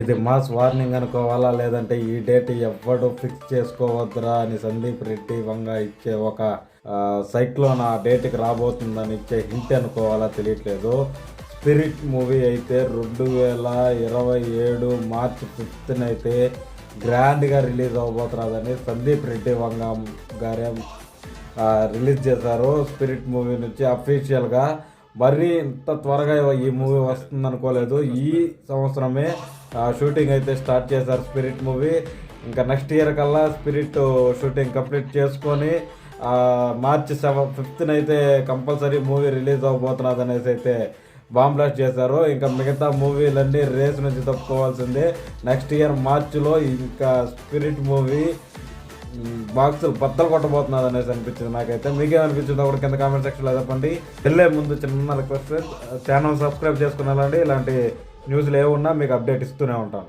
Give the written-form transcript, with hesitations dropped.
ఇది mass warning అనుకోవాలా, లేదంటే ఈ డేట్ ఎవ్వడు ఫిక్స్ చేసుకోవద్దురా అని సందీప్ రెడ్డి వంగ ఇచ్చే ఒక సైక్లోన్ ఆ డేట్కి రాబోతుందని ఇచ్చే హింట్ అనుకోవాలా తెలియట్లేదు. స్పిరిట్ మూవీ అయితే 2027 మార్చి 5th అయితే గ్రాండ్గా రిలీజ్ అవ్వబోతున్నదని సందీప్ రెడ్డి వంగ గారే రిలీజ్ చేశారు. స్పిరిట్ మూవీ నుంచి అఫీషియల్గా మరీ ఇంత త్వరగా ఈ మూవీ వస్తుంది అనుకోలేదు. ఈ సంవత్సరమే షూటింగ్ అయితే స్టార్ట్ చేశారు స్పిరిట్ మూవీ. ఇంకా నెక్స్ట్ ఇయర్ కల్లా స్పిరిట్ షూటింగ్ కంప్లీట్ చేసుకొని మార్చి 5th అయితే కంపల్సరీ మూవీ రిలీజ్ అవ్వబోతున్నది అనేసి అయితే బాంబ్ బ్లాస్ట్ చేశారు. ఇంకా మిగతా మూవీలన్నీ రేస్ నుంచి తప్పుకోవాల్సిందే. నెక్స్ట్ ఇయర్ మార్చిలో ఇంకా స్పిరిట్ మూవీ బాక్సులు బద్దలు కొట్టబోతున్నది అనేసి అనిపించింది నాకైతే. మీకేమనిపించిందో కూడా కింద కామెంట్ సెక్షన్లో చెప్పండి. వెళ్ళే ముందు చిన్న రిక్వెస్ట్, ఛానల్ సబ్స్క్రైబ్ చేసుకుని వెళ్ళండి. ఇలాంటి న్యూస్లు ఏమున్నా మీకు అప్డేట్ ఇస్తూనే ఉంటాను.